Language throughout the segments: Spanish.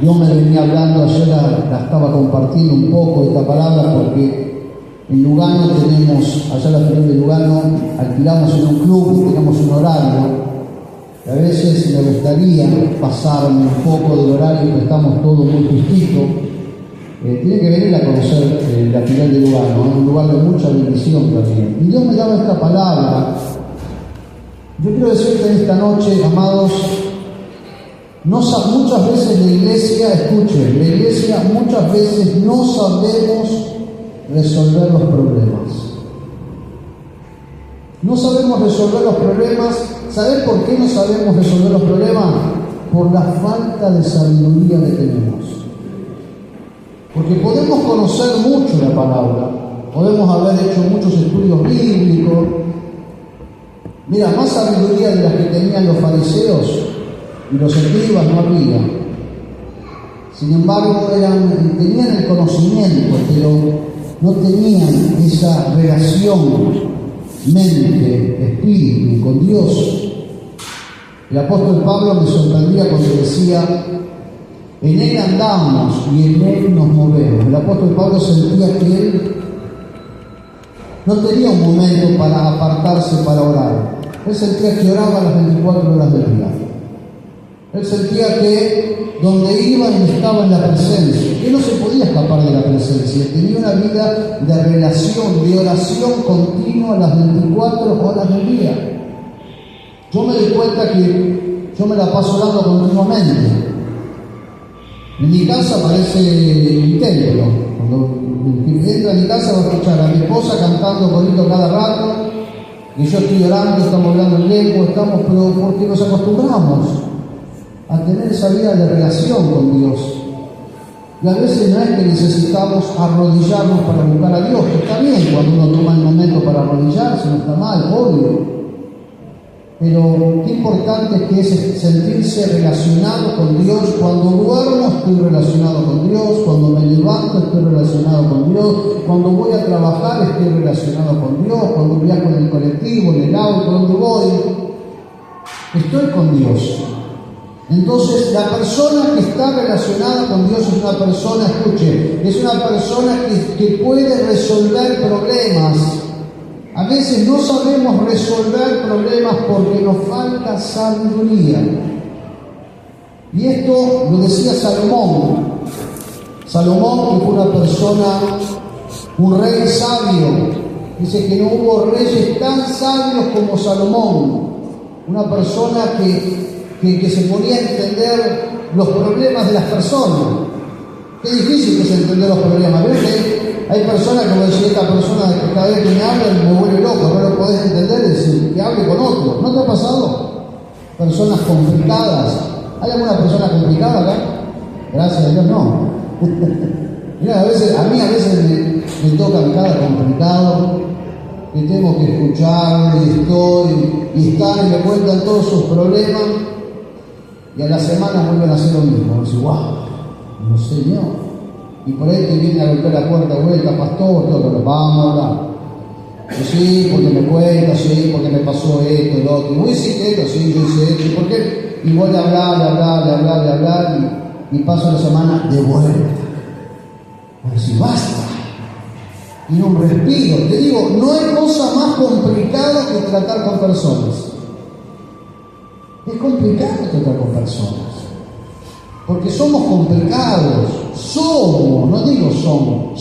Dios me venía hablando, ayer la estaba compartiendo un poco esta palabra porque en Lugano tenemos, allá en la ciudad de Lugano, alquilamos en un club y tenemos un horario. A veces me gustaría pasarme un poco del horario, que estamos todos muy justitos. Tiene que venir a conocer la ciudad de Lugano, es un lugar de mucha bendición también. Y Dios me daba esta palabra. Yo quiero decirte en esta noche, amados, muchas veces la iglesia, escuchen, la iglesia muchas veces no sabemos resolver los problemas. No sabemos resolver los problemas. ¿Sabes por qué no sabemos resolver los problemas? Por la falta de sabiduría que tenemos. Porque podemos conocer mucho la palabra, podemos haber hecho muchos estudios bíblicos. Mira, más sabiduría de las que tenían los fariseos y los escribas no había. Sin embargo, tenían el conocimiento, pero no tenían esa relación mente, espíritu con Dios. El apóstol Pablo me sorprendía cuando decía: en Él andamos y en Él nos movemos. El apóstol Pablo sentía que él no tenía un momento para apartarse para orar. Él sentía que oraba las 24 horas del día. Él sentía que donde iba estaba en la presencia, que no se podía escapar de la presencia. Tenía una vida de relación, de oración continua las 24 horas del día. Yo me doy cuenta que yo me la paso orando continuamente. En mi casa parece un templo. Cuando entra en mi casa va a escuchar a mi esposa cantando corito cada rato, y yo estoy orando, estamos hablando en lengua, pero porque nos acostumbramos a tener esa vida de relación con Dios. Y a veces no es que necesitamos arrodillarnos para buscar a Dios, que está bien cuando uno toma el momento para arrodillarse, no está mal, obvio. Pero qué importante es que es sentirse relacionado con Dios. Cuando duermo estoy relacionado con Dios, cuando me levanto estoy relacionado con Dios, cuando voy a trabajar estoy relacionado con Dios, cuando viajo en el colectivo, en el auto, donde voy, estoy con Dios. Entonces, la persona que está relacionada con Dios es una persona, escuche, es una persona que puede resolver problemas. A veces no sabemos resolver problemas porque nos falta sabiduría. Y esto lo decía Salomón. Salomón, que fue una persona, un rey sabio, dice que no hubo reyes tan sabios como Salomón. Una persona que se ponía a entender los problemas de las personas. Qué difícil que es entender los problemas. ¿Ves que hay personas, como decía esta persona, que cada vez que me hablan me vuelve loco, no lo podés entender, es decir, que hable con otro? ¿No te ha pasado? Personas complicadas. ¿Hay alguna persona complicada acá? Gracias a Dios, no. Mira, a mí a veces me tocan cada complicado, que tengo que escuchar y están y me cuentan todos sus problemas, y a la semana vuelven a hacer lo mismo. Y digo, wow, no Señor. Y por ahí te viene a golpear la puerta, vuelta, pastor, todo, vamos a hablar. Y sí, porque me cuenta, sí, porque me pasó esto, lo otro. Y vos hiciste esto, sí, yo hice esto. ¿Y por qué? Y voy a hablar, y paso la semana de vuelta. Pero si basta. Y un respiro. Te digo, no hay cosa más complicada que tratar con personas. Es complicado tratar con personas. Porque somos complicados. No digo somos,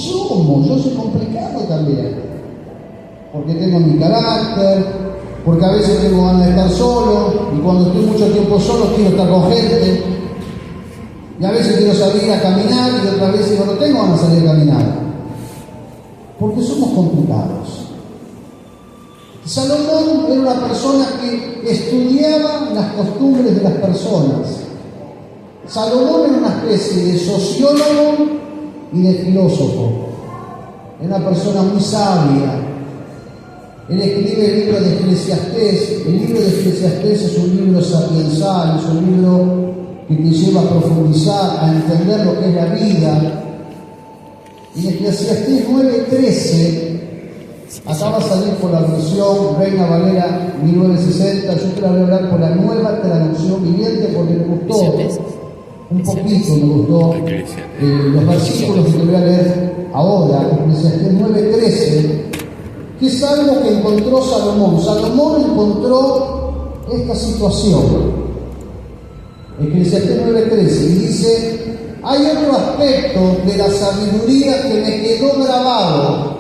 yo soy complicado también. Porque tengo mi carácter, porque a veces tengo ganas de estar solo, y cuando estoy mucho tiempo solo quiero estar con gente, y a veces quiero salir a caminar, y otras veces digo, no tengo ganas de salir a caminar. Porque somos complicados. Salomón era una persona que estudiaba las costumbres de las personas. Salomón era una especie de sociólogo y de filósofo. Era una persona muy sabia. Él escribe el libro de Eclesiastés. El libro de Eclesiastés es un libro sapiensal, es un libro que te lleva a profundizar, a entender lo que es la vida. Y en Eclesiastés 9:13, acaba de salir por la versión Reina Valera 1960, yo te la voy a hablar por la nueva traducción viviente porque me gustó. un poquito me gustó los versículos que te voy a leer ahora, Eclesiastés 9:13, que es algo que encontró Salomón. Salomón encontró esta situación. Eclesiastés 9:13, y dice: hay otro aspecto de la sabiduría que me quedó grabado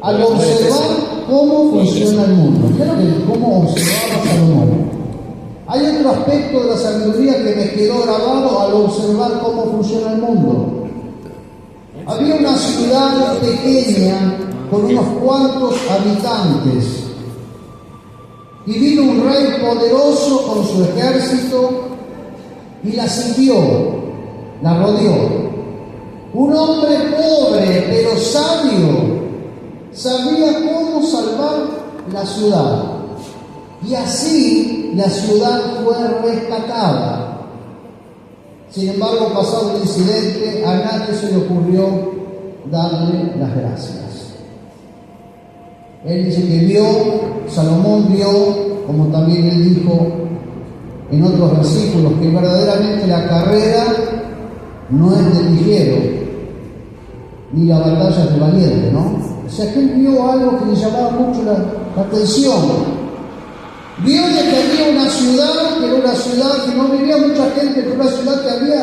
al observar cómo funciona el mundo. Claro que cómo observaba Salomón. Hay otro aspecto de la sabiduría que me quedó grabado al observar cómo funciona el mundo. Había una ciudad pequeña con unos cuantos habitantes, y vino un rey poderoso con su ejército y la sitió, la rodeó. Un hombre pobre pero sabio sabía cómo salvar la ciudad, y así la ciudad fue rescatada. Sin embargo, pasado el incidente, a nadie se le ocurrió darle las gracias. Él dice que Salomón vio, como también él dijo en otros versículos, que verdaderamente la carrera no es de ligero, ni la batalla es de valiente, ¿no? O sea, que él vio algo que le llamaba mucho la atención. Vio de que había una ciudad, que era una ciudad que no vivía mucha gente, pero una ciudad que había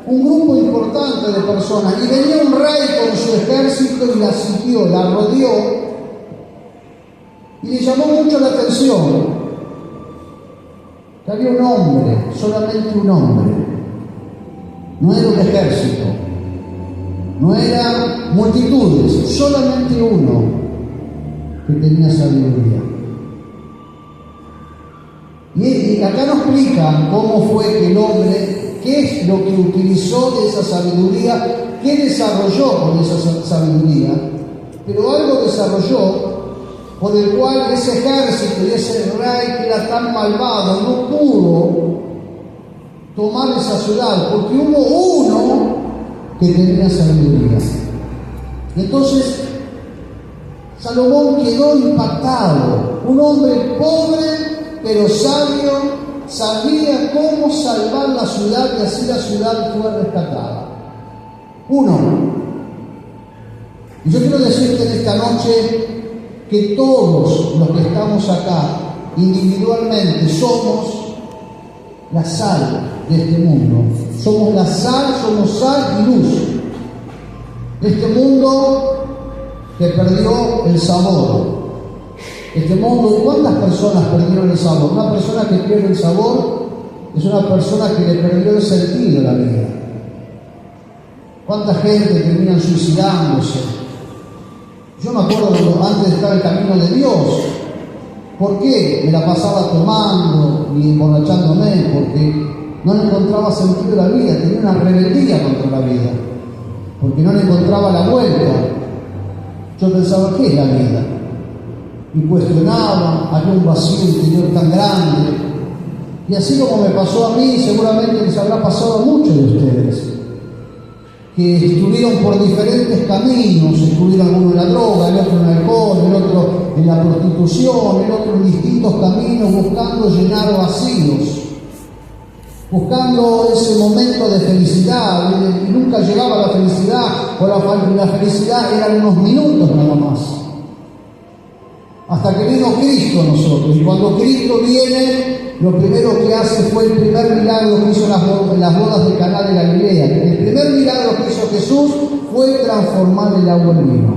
un grupo importante de personas, y venía un rey con su ejército y la sitió, la rodeó, y le llamó mucho la atención que había un hombre, solamente un hombre, no era un ejército, no eran multitudes, solamente uno que tenía sabiduría. Y acá nos explican cómo fue que el hombre, qué es lo que utilizó de esa sabiduría, qué desarrolló con esa sabiduría, pero algo desarrolló por el cual ese ejército y ese rey que era tan malvado no pudo tomar esa ciudad, porque hubo uno que tenía sabiduría. Entonces Salomón quedó impactado. Un hombre pobre pero sabio sabía cómo salvar la ciudad, y así la ciudad fue rescatada. Uno. Y yo quiero decirte en esta noche que todos los que estamos acá individualmente somos la sal de este mundo. Somos la sal, somos sal y luz de este mundo que perdió el sabor. Este mundo, ¿cuántas personas perdieron el sabor? Una persona que pierde el sabor es una persona que le perdió el sentido a la vida. ¿Cuánta gente termina suicidándose? Yo me acuerdo cuando antes de estar en el camino de Dios, ¿por qué? Me la pasaba tomando y emborrachándome, porque no le encontraba sentido a la vida, tenía una rebeldía contra la vida, porque no le encontraba la vuelta. Yo pensaba, ¿qué es la vida? Y cuestionaba, había un vacío interior tan grande. Y así como me pasó a mí, seguramente les habrá pasado a muchos de ustedes, que estuvieron por diferentes caminos. Estuvieron alguno en la droga, el otro en el alcohol, el otro en la prostitución, el otro en distintos caminos, buscando llenar vacíos, buscando ese momento de felicidad, y nunca llegaba la felicidad, o la felicidad eran unos minutos nada más. Hasta que vino Cristo a nosotros, y cuando Cristo viene, lo primero que hace fue el primer milagro que hizo en las bodas de Caná de Galilea. El primer milagro que hizo Jesús fue transformar el agua en vino.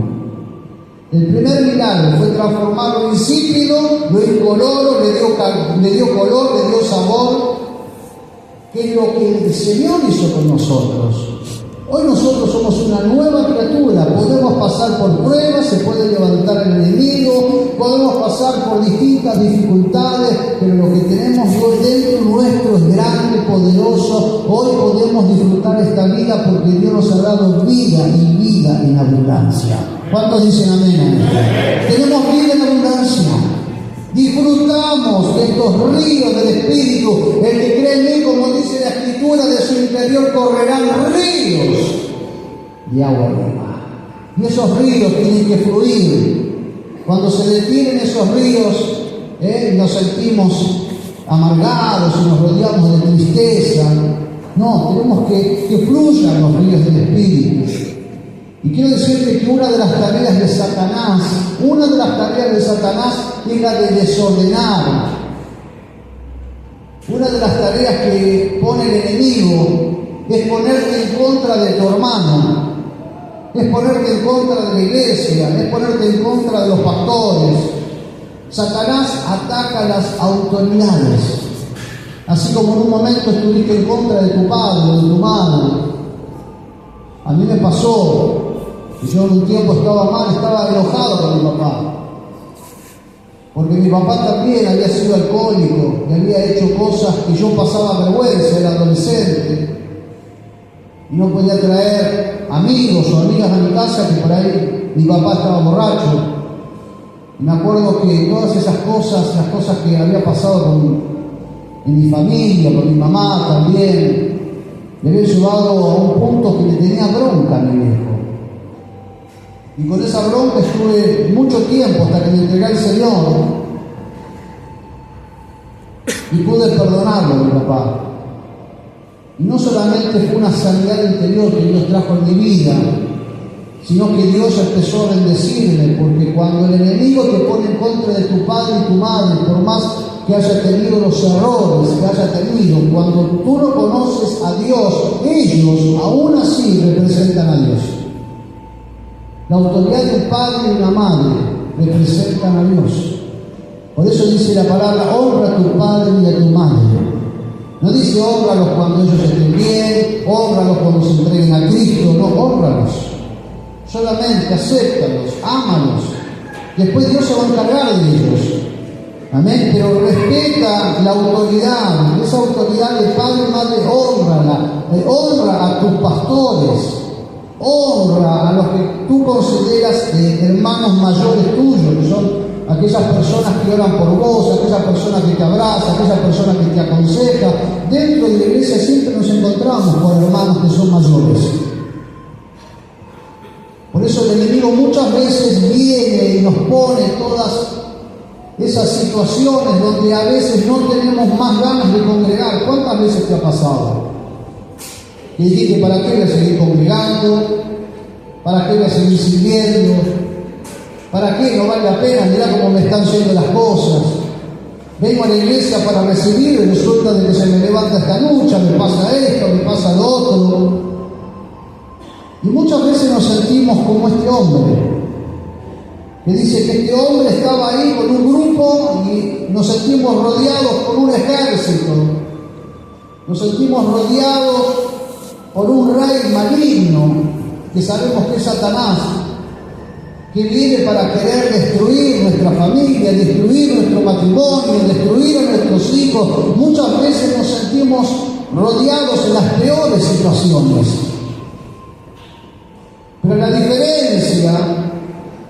El primer milagro fue transformar lo insípido, lo incoloro, le dio color, le dio sabor, que es lo que el Señor hizo con nosotros. Hoy nosotros somos una nueva criatura, podemos pasar por pruebas, se puede levantar el enemigo, podemos pasar por distintas dificultades, pero lo que tenemos hoy dentro nuestro es grande, poderoso. Hoy podemos disfrutar esta vida porque Dios nos ha dado vida y vida en abundancia. ¿Cuántos dicen amén? Tenemos vida en abundancia. Disfrutamos de estos ríos del Espíritu. El que cree en mí, como dice la Escritura, de su interior correrán ríos de agua viva. Y esos ríos tienen que fluir. Cuando se detienen esos ríos, nos sentimos amargados y nos rodeamos de tristeza. No, tenemos que fluyan los ríos del Espíritu. Y quiero decirte que una de las tareas de Satanás es la de desordenar. Una de las tareas que pone el enemigo es ponerte en contra de tu hermano, es ponerte en contra de la iglesia, es ponerte en contra de los pastores. Satanás ataca a las autoridades, así como en un momento estuviste en contra de tu padre o de tu madre. A mí me pasó, y yo en un tiempo estaba enojado con mi papá, porque mi papá también había sido alcohólico y había hecho cosas que yo pasaba vergüenza, era adolescente, y no podía traer amigos o amigas a mi casa, que por ahí mi papá estaba borracho. Y me acuerdo que todas esas cosas, las cosas que había pasado en mi familia, con mi mamá también, me había llevado a un punto que le tenía bronca a mi viejo. Y con esa bronca estuve mucho tiempo hasta que me entregué al Señor y pude perdonarlo a mi papá. Y no solamente fue una sanidad interior que Dios trajo en mi vida, sino que Dios empezó a bendecirme, porque cuando el enemigo te pone en contra de tu padre y tu madre, por más que haya tenido los errores que haya tenido, cuando tú no conoces a Dios, ellos aún así representan a Dios. La autoridad del padre y una madre representan a Dios. Por eso dice la palabra: honra a tu padre y a tu madre. No dice hónralos cuando ellos estén bien, hónralos cuando se entreguen a Cristo, no, hónralos. Solamente acéptalos, ámalos. Después Dios se va a encargar de ellos. Amén. Pero respeta la autoridad, esa autoridad de padre y madre, hónrala. Honra a tus pastores, honra a los que tú consideras hermanos mayores tuyos, que son aquellas personas que oran por vos, aquellas personas que te abrazan, aquellas personas que te aconsejan. Dentro de la iglesia siempre nos encontramos con hermanos que son mayores. Por eso el enemigo muchas veces viene y nos pone todas esas situaciones donde a veces no tenemos más ganas de congregar. ¿Cuántas veces te ha pasado? Que dijiste: ¿para qué voy a seguir congregando? ¿Para qué voy a seguir sirviendo? ¿Para qué? No vale la pena, mirá cómo me están yendo las cosas. Vengo a la iglesia para recibir y resulta de que se me levanta esta lucha, me pasa esto, me pasa lo otro. Y muchas veces nos sentimos como este hombre, que dice que este hombre estaba ahí con un grupo y nos sentimos rodeados por un ejército, nos sentimos rodeados por un rey maligno, que sabemos que es Satanás, que viene para querer destruir nuestra familia, destruir nuestro matrimonio, destruir a nuestros hijos. Muchas veces nos sentimos rodeados en las peores situaciones. Pero la diferencia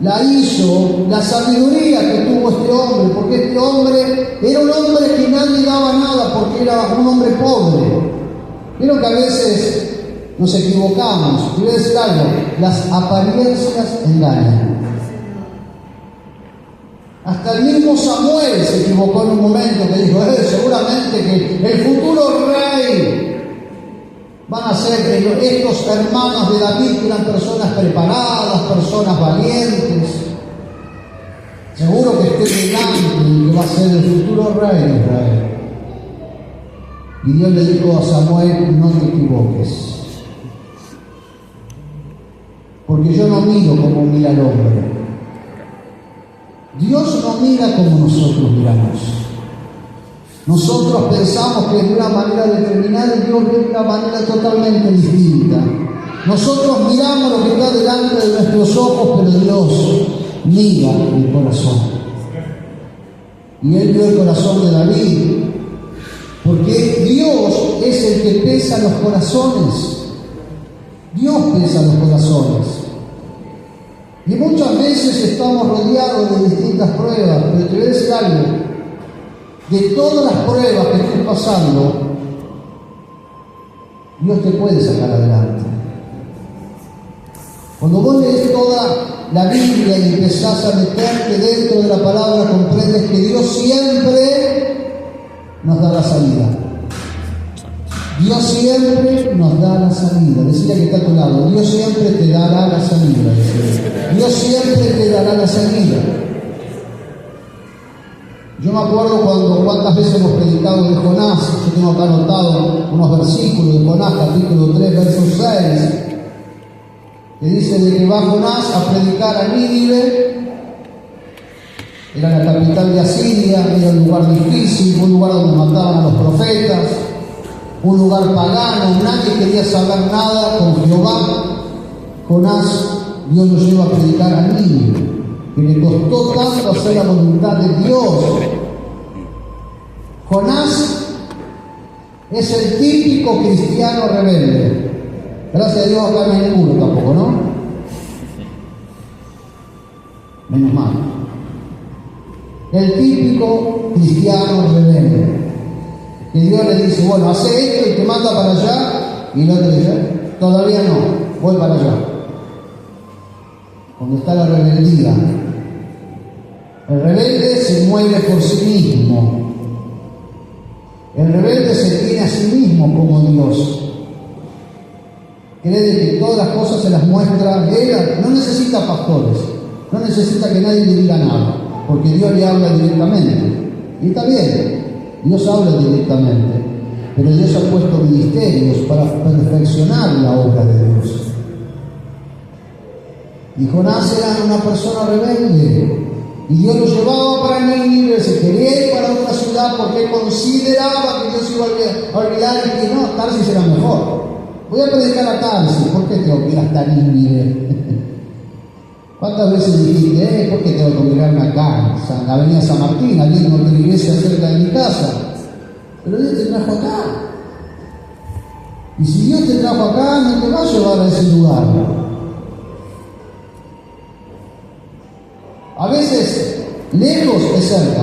la hizo la sabiduría que tuvo este hombre, porque este hombre era un hombre que nadie daba nada, porque era un hombre pobre. Vieron que a veces nos equivocamos. Y voy a decir algo: las apariencias engañan. Hasta el mismo Samuel se equivocó en un momento, que dijo: seguramente que el futuro rey van a ser estos hermanos de David, que eran personas preparadas, personas valientes. Seguro que esté delante que va a ser el futuro rey de Israel. Y Dios le dijo a Samuel: no te equivoques, porque yo no miro como mira el hombre. Dios no mira como nosotros miramos. Nosotros pensamos que es de una manera determinada y Dios ve de una manera totalmente distinta. Nosotros miramos lo que está delante de nuestros ojos, pero Dios mira el corazón. Y Él vio el corazón de David, porque Dios es el que pesa los corazones. Dios pesa los corazones. Y muchas veces estamos rodeados de distintas pruebas, pero te voy a decir algo: de todas las pruebas que estés pasando, Dios te puede sacar adelante. Cuando vos lees toda la Biblia y empezás a meterte dentro de la palabra, comprendes que Dios siempre nos da la salida. Dios siempre nos da la salida. Decirle que está a tu lado, Dios siempre te dará la salida. Dios siempre te dará la salida. Yo me acuerdo cuántas veces hemos predicado de Jonás. Yo tengo acá anotado unos versículos de Jonás, capítulo 3, verso 6, que dice de que va Jonás a predicar a Nínive. Era la capital de Asiria, era un lugar difícil, un lugar donde mataban a los profetas, un lugar pagano, nadie quería saber nada con Jehová. Jonás, Dios lo lleva a predicar a Nínive, que le costó tanto hacer la voluntad de Dios. Jonás es el típico cristiano rebelde. Gracias a Dios acá no hay ninguno tampoco, ¿no? Menos mal. El típico cristiano rebelde, que Dios le dice, bueno, hace esto y te manda para allá, y el otro dice, todavía no, voy para allá. Cuando está la rebeldía, el rebelde se mueve por sí mismo. El rebelde se tiene a sí mismo como Dios. Cree que todas las cosas se las muestra él, no necesita pastores, no necesita que nadie le diga nada, porque Dios le habla directamente. Y está bien, Dios habla directamente, pero Dios ha puesto ministerios para perfeccionar la obra de Dios. Y Jonás era una persona rebelde, y Dios lo llevaba para Nínive, se quería ir para otra ciudad porque consideraba que Dios iba a olvidar y que no, Tarsis era mejor. Voy a predicar a Tarsis, ¿por qué tengo que ir hasta Nínive? ¿Cuántas veces dijiste, por qué tengo que congregarme acá, en la avenida San Martín, aquí en otra iglesia cerca de mi casa? Pero Dios te trajo acá. Y si Dios te trajo acá, no te va a llevar a ese lugar. A veces lejos es cerca,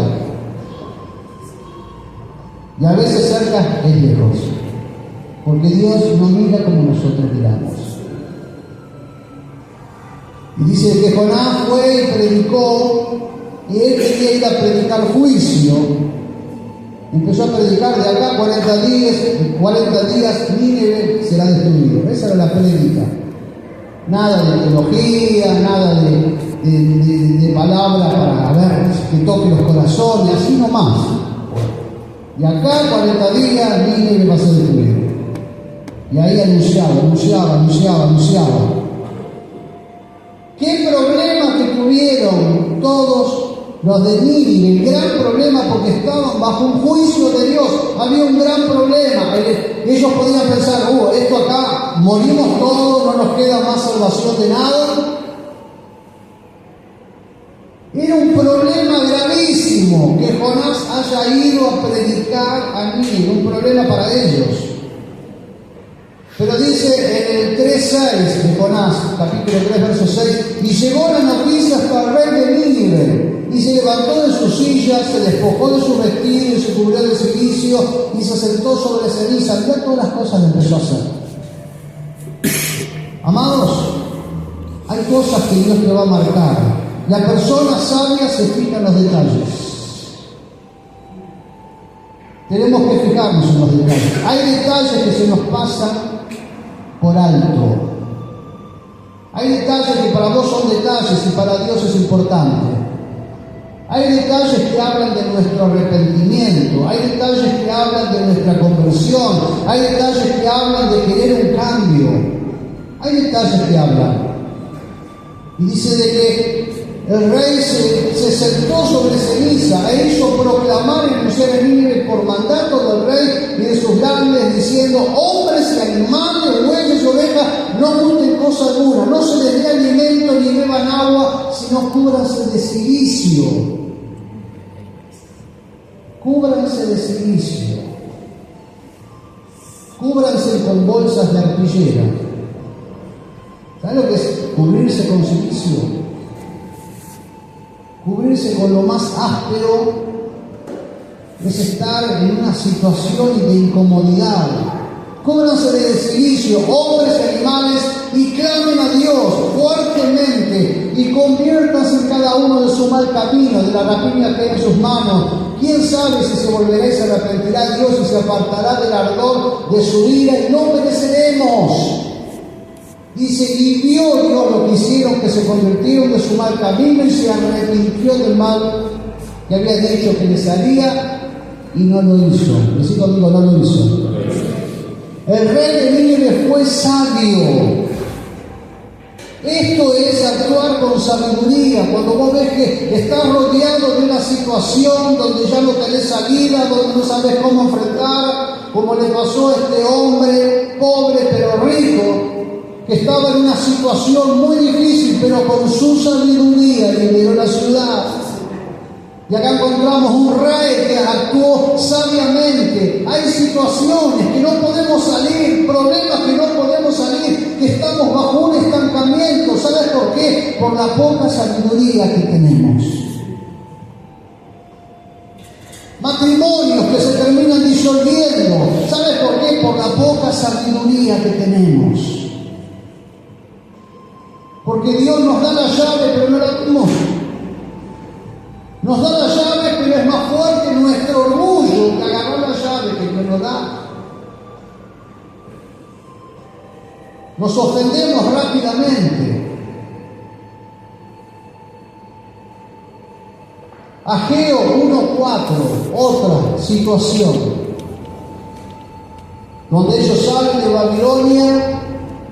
y a veces cerca es lejos, porque Dios no mira como nosotros miramos. Y dice que Jonás fue y predicó, y él quería ir a predicar juicio. Empezó a predicar de acá 40 días Nínive será destruido. Esa era la prédica. Nada de teología, nada de palabras para ver que toque los corazones, así nomás. Y acá 40 días Nínive va a ser destruido. Y ahí anunciaba. ¿Qué problema que tuvieron todos los de Nínive? Gran problema, porque estaban bajo un juicio de Dios. Había un gran problema. Ellos podían pensar, esto acá, morimos todos, no nos queda más salvación de nada. Era un problema gravísimo que Jonás haya ido a predicar a Nínive, un problema para ellos. Pero dice en el 3:6 de Jonás, capítulo 3, verso 6, y llegó la noticia hasta el rey de Nínive, y se levantó de su silla, se despojó de su vestido y se cubrió de silicio, y se sentó sobre ceniza. Ya todas las cosas que empezó a hacer. Amados, hay cosas que Dios te va a marcar. La persona sabia se fija en los detalles. Tenemos que fijarnos en los detalles. Hay detalles que se nos pasan por alto. Hay detalles que para vos son detalles y para Dios es importante. Hay detalles que hablan de nuestro arrepentimiento. Hay detalles que hablan de nuestra conversión. Hay detalles que hablan de querer un cambio. Hay detalles que hablan. Y dice de que el rey se sentó sobre ceniza e hizo proclamar y anunciar en Nínive por mandato del rey y de sus grandes, diciendo: hombres y animales, bueyes y ovejas, no gusten cosa alguna, no se les dé alimento ni beban agua, sino cúbranse de cilicio. Cúbranse de cilicio. Cúbranse con bolsas de arpillera. ¿Sabes lo que es cubrirse con cilicio? Cubrirse con lo más áspero es estar en una situación de incomodidad. Cúbranse de silicio, hombres y animales, y clamen a Dios fuertemente y conviértanse en cada uno de su mal camino, de la rapiña que hay en sus manos. ¿Quién sabe si se volverá y se arrepentirá Dios y se apartará del ardor de su ira y no pereceremos? Dice, y vio Dios lo que hicieron, que se convirtieron de su mal camino y se arrepintió del mal que había dicho que les haría y no lo hizo. Decí conmigo, no lo hizo. El rey de Nínive fue sabio. Esto es actuar con sabiduría. Cuando vos ves que estás rodeado de una situación donde ya no tenés salida, donde no sabes cómo enfrentar, como le pasó a este hombre pobre pero rico, que estaba en una situación muy difícil, pero con su sabiduría liberó la ciudad. Y acá encontramos un rey que actuó sabiamente. Hay situaciones que no podemos salir, problemas que no podemos salir, que estamos bajo un estancamiento. ¿Sabes por qué? Por la poca sabiduría que tenemos. Matrimonios que se terminan disolviendo. ¿Sabes por qué? Por la poca sabiduría que tenemos. Porque Dios nos da la llave, pero no la abrimos. Nos da la llave, pero es más fuerte nuestro orgullo que agarrar la llave que nos da. Nos ofendemos rápidamente. Ageo 1:4, otra situación, donde ellos salen de Babilonia,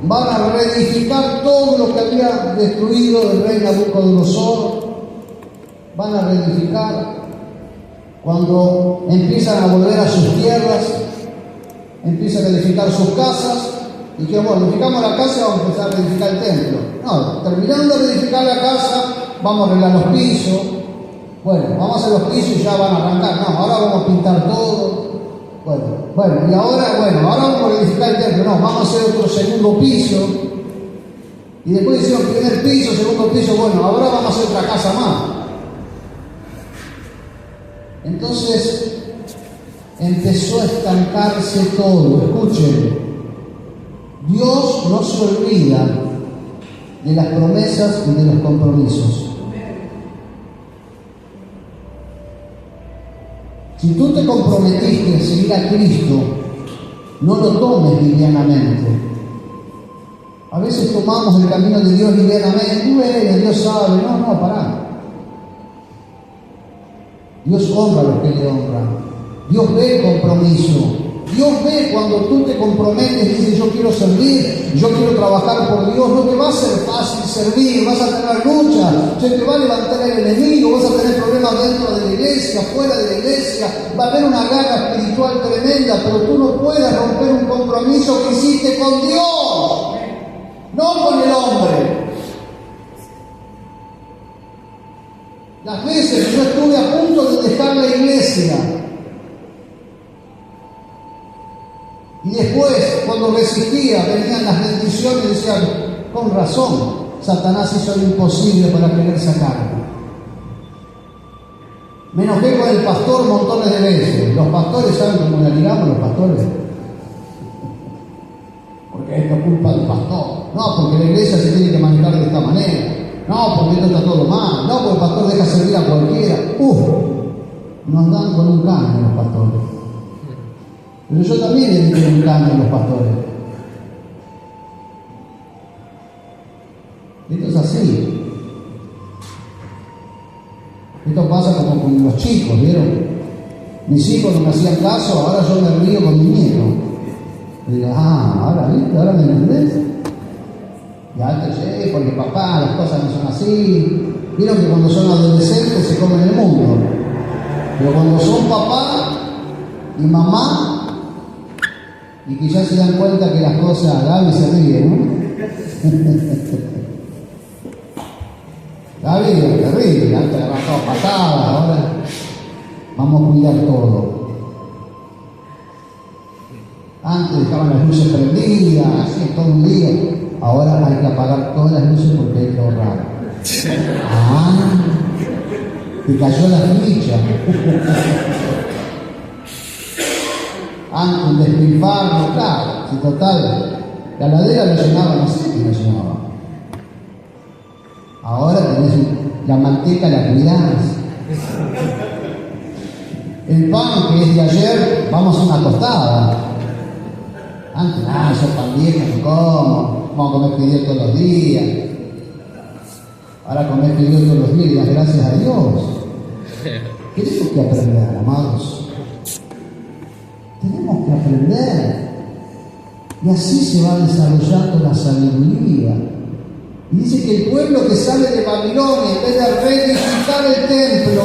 van a reedificar todo lo que había destruido el rey Nabucodonosor. Van a reedificar. Cuando empiezan a volver a sus tierras, empiezan a edificar sus casas, y que bueno, edificamos la casa y vamos a empezar a reedificar el templo. No, terminando de edificar la casa, vamos a arreglar los pisos. Bueno, vamos a hacer los pisos y ya van a arrancar. No, ahora vamos a pintar todo. Bueno, y ahora vamos a reedificar el templo. No, vamos a hacer otro segundo piso. Y después hicieron primer piso, segundo piso. Bueno, ahora vamos a hacer otra casa más. Entonces empezó a estancarse todo. Escuchen, Dios no se olvida de las promesas y de los compromisos. Si tú te comprometiste a seguir a Cristo, no lo tomes livianamente. A veces tomamos el camino de Dios livianamente. Dios sabe. No, pará. Dios honra a los que le honran. Dios ve el compromiso. Dios ve cuando tú te comprometes y dices, yo quiero servir, yo quiero trabajar por Dios. No te va a ser fácil servir, vas a tener lucha, se te va a levantar el enemigo, vas a tener problemas dentro de la iglesia, fuera de la iglesia, va a haber una guerra espiritual tremenda, pero tú no puedes romper un compromiso que hiciste con Dios, no con el hombre. Las veces que yo estuve a punto de dejar la iglesia, y después, cuando resistía, venían las bendiciones y decían, con razón, Satanás hizo lo imposible para querer sacarme. Me enojé con el pastor montones de veces. Los pastores, ¿saben cómo le ligamos los pastores? Porque esto es culpa del pastor. No, porque la iglesia se tiene que manejar de esta manera. No, porque esto está todo mal. No, porque el pastor deja servir a cualquiera. Nos dan con un caño los pastores. Pero yo también le di un caño a los pastores. Esto es así. Esto pasa como con los chicos, ¿vieron? Mis hijos no me hacían caso, ahora yo me río con mi nieto. Y digo, ahora viste, ahora me entendés. Y antes, porque papá, las cosas no son así. Vieron que cuando son adolescentes se comen el mundo. Pero cuando son papá y mamá, y que ya se dan cuenta que las cosas, Gaby se ríe, ¿no? Gaby es terrible, antes agarraba patadas, ahora vamos a cuidar todo. Antes dejaban las luces prendidas, así todo un día. Ahora hay que apagar todas las luces porque hay que ahorrar. Te cayó la ficha. Antes un despilfarro, claro, si total, La heladera la llenaban así y la llenaban. Ahora tenés la manteca, la cuidás. El pan que es de ayer, vamos a una tostada. Antes, yo pan viejo no como, vamos a comer fideo todos los días. Ahora comer fideo todos los días y das gracias a Dios. Tenemos que aprender, amados. Tenemos que aprender. Y así se va desarrollando la sabiduría. Y dice que el pueblo que sale de Babilonia, en vez de reedificar el templo,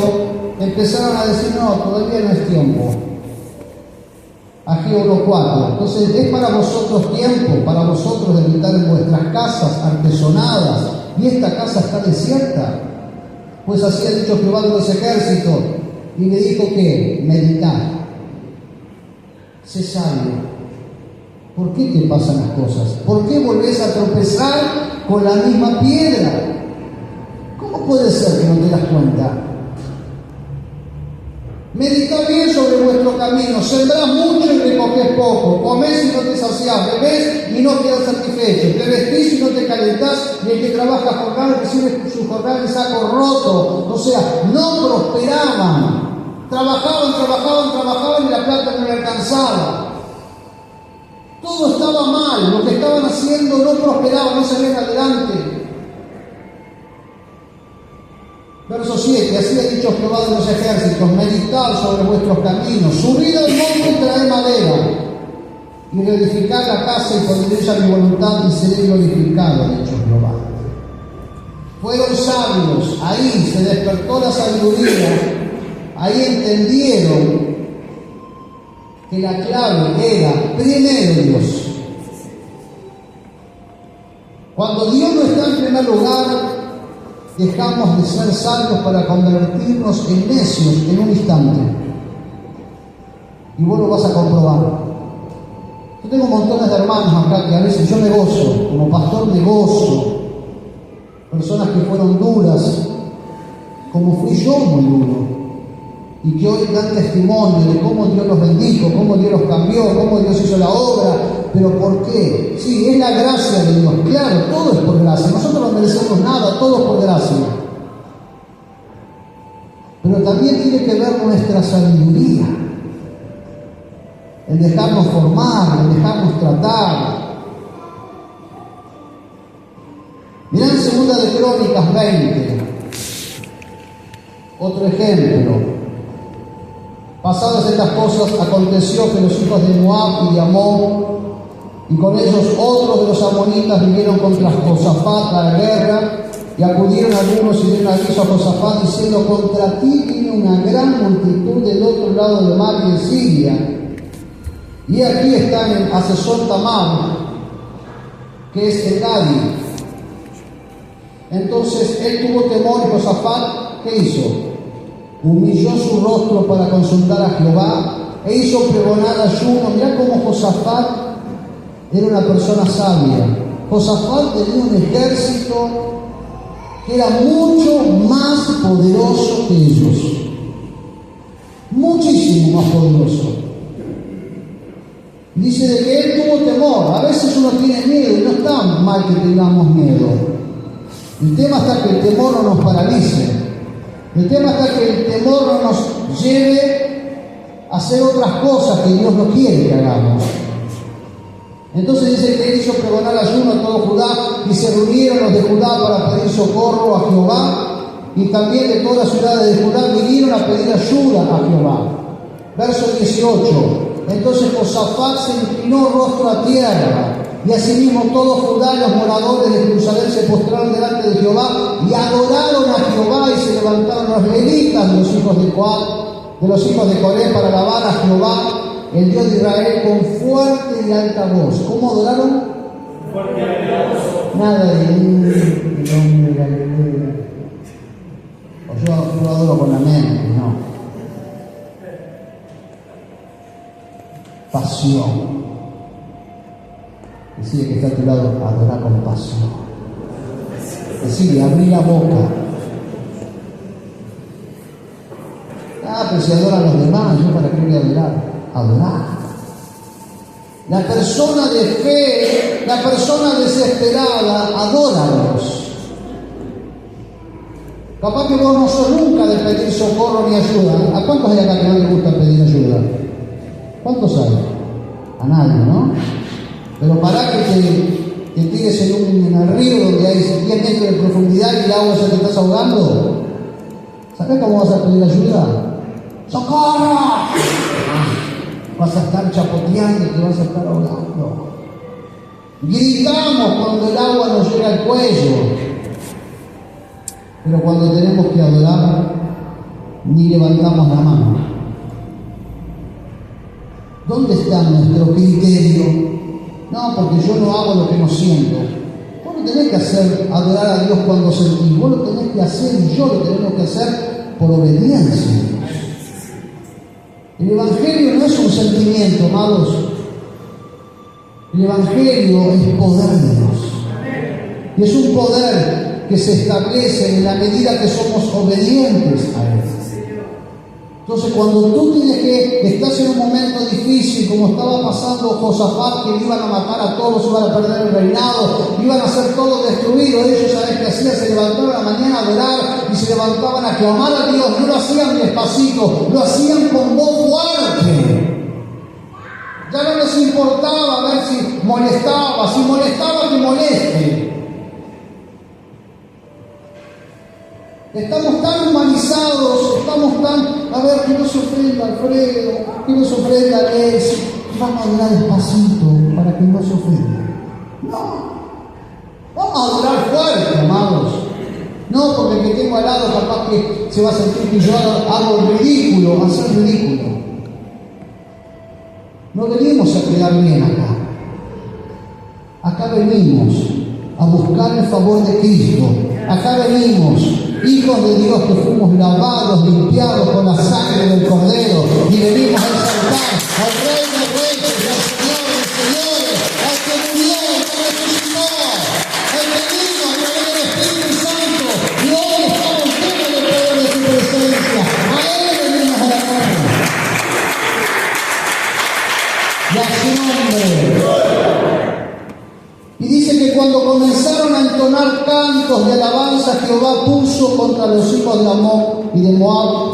empezaron a decir, no, todavía no es tiempo. Ageo 4. Entonces, es para vosotros tiempo, para vosotros de habitar en vuestras casas artesonadas, y esta casa está desierta. Pues así ha dicho Jehová de los ejércitos, y le dijo que meditad, sé sabio. ¿Por qué te pasan las cosas? ¿Por qué volvés a tropezar con la misma piedra? ¿Cómo puede ser que no te das cuenta? Meditad bien sobre vuestro camino, sembrás mucho y recogés poco, comés y no te saciás, bebés y no quedas satisfecho, te vestís y no te calentás, y el que trabaja jornal recibe su jornal en saco roto. O sea, no prosperaban, trabajaban y la plata no le alcanzaba. Todo estaba mal, lo que estaban haciendo no prosperaba, no salían adelante. Verso 7, así ha dicho Jehová de los ejércitos, meditad sobre vuestros caminos, subid al monte y traed madera, y reedificad la casa y pondréis a mi voluntad y seré glorificado, ha dicho Jehová. Fueron sabios, ahí se despertó la sabiduría, ahí entendieron que la clave era primero Dios. Cuando Dios no está en primer lugar, dejamos de ser sabios para convertirnos en necios en un instante. Y vos lo vas a comprobar. Yo tengo montones de hermanos acá que a veces yo me gozo, como pastor me gozo. Personas que fueron duras, como fui yo muy duro. Y que hoy dan testimonio de cómo Dios los bendijo, cómo Dios los cambió, cómo Dios hizo la obra. ¿Pero por qué? Sí, es la gracia de Dios. Claro, todo es por gracia. Nosotros no merecemos nada, todo es por gracia. Pero también tiene que ver nuestra sabiduría. El dejarnos formar, el dejarnos tratar. Mirá en 2 de Crónicas 20. Otro ejemplo. Pasadas estas cosas, aconteció que los hijos de Moab y de Amón, y con ellos otros de los amonitas, vinieron contra Josafat a la guerra, y acudieron algunos y dieron aviso a Josafat, diciendo, contra ti viene una gran multitud del otro lado del mar y de Siria. Y aquí están en Hasezón Tamar, que es el Gadi. Entonces él tuvo temor y Josafat, ¿qué hizo? Humilló su rostro para consultar a Jehová e hizo pregonar ayuno. Mirá cómo Josafat era una persona sabia. Josafat tenía un ejército que era mucho más poderoso que ellos. Muchísimo más poderoso. Dice de que él tuvo temor. A veces uno tiene miedo y no está mal que tengamos miedo. El tema está que el temor no nos paralice. El tema está que el temor no nos lleve a hacer otras cosas que Dios no quiere que hagamos. Entonces dice que él hizo pregonar ayuno a todo Judá, y se reunieron los de Judá para pedir socorro a Jehová, y también de todas las ciudades de Judá vinieron a pedir ayuda a Jehová. Verso 18. Entonces Josafat se inclinó rostro a tierra, y asimismo todos Judá y los moradores de Jerusalén se postraron delante de Jehová y adoraron a Jehová, y se levantaron los levitas de los hijos de Coré para alabar a Jehová, el Dios de Israel, con fuerte y alta voz. ¿Cómo adoraron? Fuerte y alta voz. Nada de o yo adoro con la mente, no. Pasión. Decide que está a tu lado, adorar con pasión. Decide, abrí la boca. Pero si adoran a los demás, ¿yo para qué voy a adorar? Adorar. La persona de fe, la persona desesperada, adora a Dios. Capaz que vos no sos nunca de pedir socorro ni ayuda. ¿A cuántos hay acá que no les gusta pedir ayuda? ¿Cuántos hay? A nadie, ¿no? Pero para que te tires en el río donde hay 10 metros de profundidad y el agua se te está ahogando. ¿Sabés cómo vas a pedir ayuda? ¡Socorro! Vas a estar chapoteando y te vas a estar ahogando. Gritamos cuando el agua nos llega al cuello. Pero cuando tenemos que adorar, ni levantamos la mano. ¿Dónde está nuestro criterio? No, porque yo no hago lo que no siento. Vos no tenés que hacer adorar a Dios cuando sentís. Vos lo tenés que hacer y yo lo tenemos que hacer por obediencia. El Evangelio no es un sentimiento, amados. El Evangelio es poder de Dios. Y es un poder que se establece en la medida que somos obedientes a Él. Entonces, cuando tú estás en un momento difícil, como estaba pasando Josafat, que iban a matar a todos, iban a perder el reinado, iban a ser todos destruidos, ellos, ¿sabes qué hacían? Se levantaban a la mañana a adorar y se levantaban a clamar a Dios. No lo hacían despacito, lo hacían con voz fuerte. Ya no les importaba ver si molestaba que moleste. Estamos tan humanizados, estamos tan, a ver, que no se ofenda Alfredo, que no se ofenda Alex, vamos a adorar despacito para que no se ofenda. No, vamos a adorar fuerte, amados. No, porque el que tengo al lado capaz que se va a sentir que yo hago el ridículo, hacer ridículo. No venimos a quedar bien acá. Acá venimos a buscar el favor de Cristo. Acá venimos, hijos de Dios, que fuimos lavados, limpiados con la sangre del Cordero, y venimos a exaltar al Rey de Reyes, al Señor de Señores, al que murió, al que resucitó, al que vino a través del Espíritu Santo, y hoy estamos llenos del poder de su presencia. A Él venimos a alabar. Y a su nombre. Y dice que cuando comenzaron a entonar cantos de alabanza, Jehová puso contra los hijos de Amón y de Moab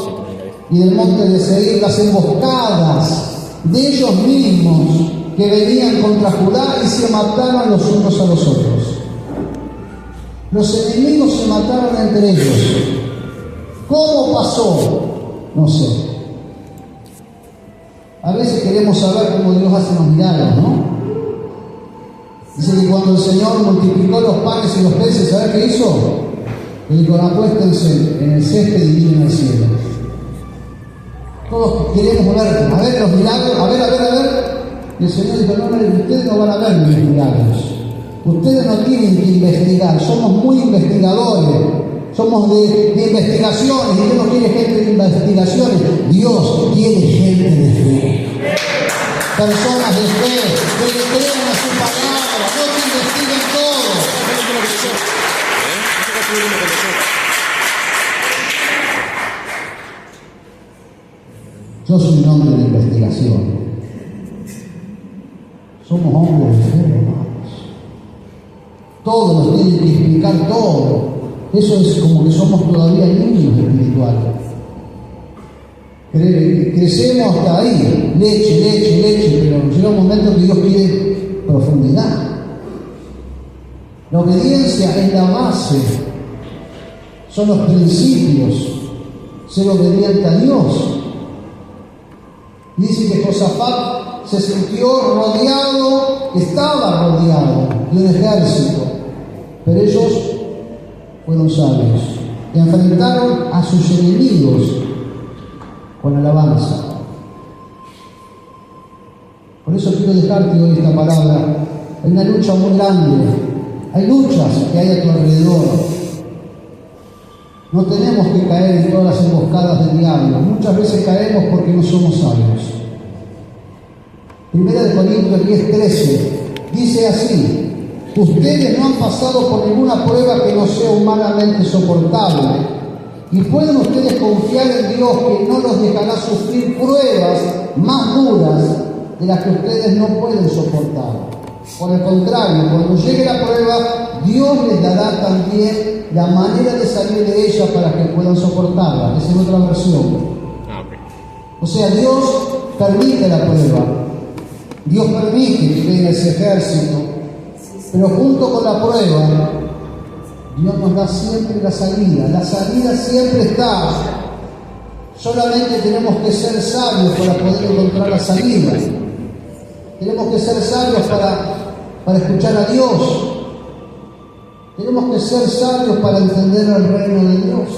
y del monte de Seir las emboscadas de ellos mismos que venían contra Judá y se mataron los unos a los otros. Los enemigos se mataron entre ellos. ¿Cómo pasó? No sé. A veces queremos saber cómo Dios hace los milagros, ¿no? Dice que cuando el Señor multiplicó los panes y los peces, ¿sabes qué hizo? Le dijo, acuéstense en el césped y miren al cielo. Todos queremos ver, a ver los milagros, a ver. Y el Señor dijo, no, ustedes no van a ver mis milagros. Ustedes no tienen que investigar, somos muy investigadores. Somos de investigaciones, y Dios no quiere gente de investigaciones. Dios quiere gente de fe. Personas de fe, que le crean a su palabra, no que investiguen todo. Yo soy un hombre de investigación. Somos hombres de fe, hermanos. Todos nos tienen que explicar todo. Eso es como que somos todavía niños espirituales. Crecemos hasta ahí, leche, pero llega un momento que Dios quiere profundidad. La obediencia es la base, son los principios, ser obediente a Dios. Dice que Josafat se sintió estaba rodeado de un ejército, pero ellos fueron sabios y enfrentaron a sus enemigos con alabanza. Por eso quiero dejarte hoy esta palabra. Hay una lucha muy grande, hay luchas que hay a tu alrededor. No tenemos que caer en todas las emboscadas del diablo. Muchas veces caemos porque no somos sabios. 1 Corintios 10:13 dice así: ustedes no han pasado por ninguna prueba que no sea humanamente soportable, y pueden ustedes confiar en Dios, que no los dejará sufrir pruebas más duras de las que ustedes no pueden soportar. Por el contrario, cuando llegue la prueba, Dios les dará también la manera de salir de ella para que puedan soportarla. Esa es otra versión. O sea, Dios permite la prueba. Dios permite que venga ese ejército. Pero junto con la prueba, Dios nos da siempre la salida. La salida siempre está. Solamente tenemos que ser sabios para poder encontrar la salida. Tenemos que ser sabios para escuchar a Dios. Tenemos que ser sabios para entender el reino de Dios.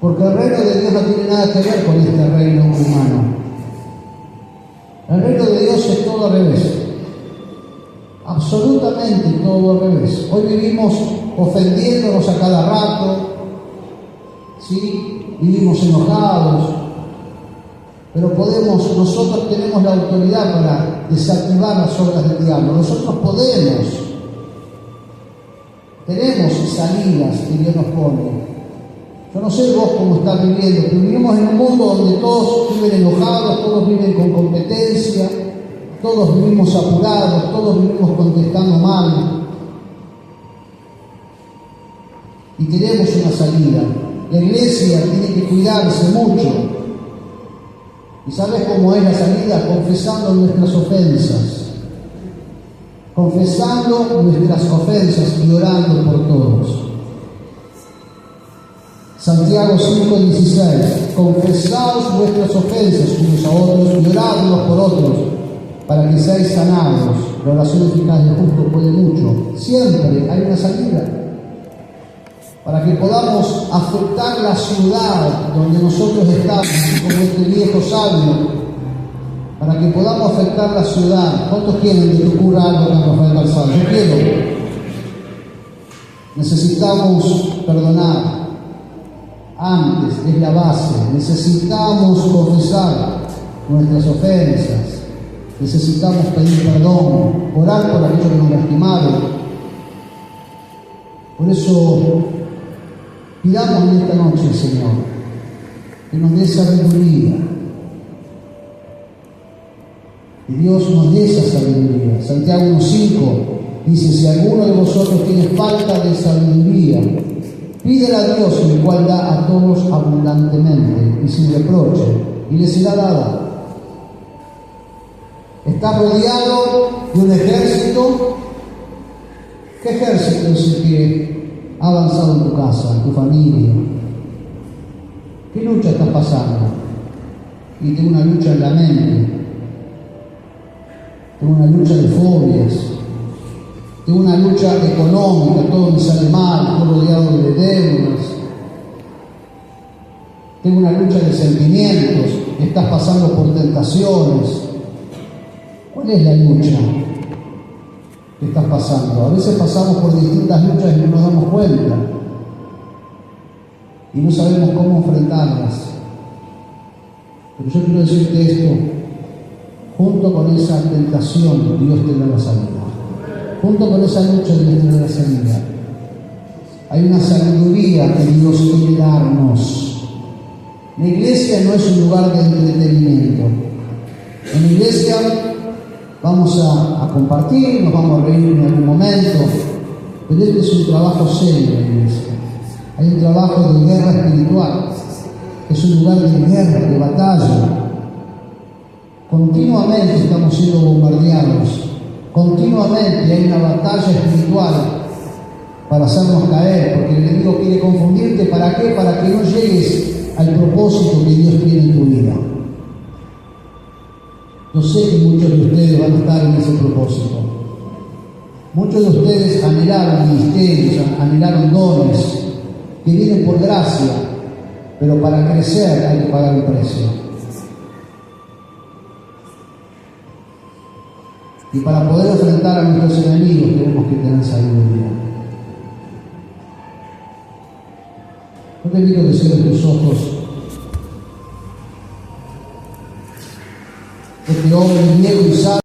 Porque el reino de Dios no tiene nada que ver con este reino humano. El reino de Dios es todo al revés. Absolutamente todo al revés. Hoy vivimos ofendiéndonos a cada rato, ¿sí? Vivimos enojados, pero nosotros tenemos la autoridad para desactivar las obras del diablo. Nosotros tenemos salidas que Dios nos pone. Yo no sé vos cómo estás viviendo, pero vivimos en un mundo donde todos viven enojados, todos viven con competencia, todos vivimos apurados, todos vivimos contestando mal. Y tenemos una salida. La iglesia tiene que cuidarse mucho. ¿Y sabes cómo es la salida? Confesando nuestras ofensas. Confesando nuestras ofensas y orando por todos. Santiago 5:16. Confesaos vuestras ofensas unos a otros y orad unos por otros para que seáis sanados. La oración eficaz del justo puede mucho. Siempre hay una salida. Para que podamos afectar la ciudad donde nosotros estamos, como este viejo sabio, para que podamos afectar la ciudad. ¿Cuántos quieren que te ocurra algo con Rafael Calzado? Yo quiero. Necesitamos perdonar. Antes, es la base. Necesitamos confesar nuestras ofensas. Necesitamos pedir perdón, orar por aquellos que nos lastimaron. Por eso, pidamos en esta noche, Señor, que nos dé sabiduría. Que Dios nos dé esa sabiduría. Santiago 1:5 dice: si alguno de vosotros tiene falta de sabiduría, pídela a Dios, el cual da a todos abundantemente y sin reproche, y le será dada. Estás rodeado de un ejército. ¿Qué ejército es el que ha avanzado en tu casa, en tu familia? ¿Qué lucha estás pasando? Y tengo una lucha en la mente, tengo una lucha de fobias, tengo una lucha económica, todo me sale mal, estoy rodeado de deudas, tengo una lucha de sentimientos, estás pasando por tentaciones. ¿Cuál es la lucha que estás pasando? A veces pasamos por distintas luchas y no nos damos cuenta y no sabemos cómo enfrentarlas. Pero yo quiero decirte esto: junto con esa tentación, Dios te da la salida. Junto con esa lucha, Dios te da la salida. Hay una sabiduría que Dios quiere darnos. La iglesia no es un lugar de entretenimiento. En la iglesia vamos a compartir, nos vamos a reír en algún momento, pero este es un trabajo serio en la iglesia. Hay un trabajo de guerra espiritual, es un lugar de guerra, de batalla. Continuamente estamos siendo bombardeados, continuamente hay una batalla espiritual para hacernos caer, porque el enemigo quiere confundirte. ¿Para qué? Para que no llegues al propósito que Dios tiene en tu vida. Yo sé que muchos de ustedes van a estar en ese propósito. Muchos de ustedes anhelaron ministerios, anhelaron dones que vienen por gracia, pero para crecer hay que pagar un precio. Y para poder enfrentar a nuestros enemigos tenemos que tener sabiduría. Yo te invito a que cierres tus ojos. Este hombre viejo y sabio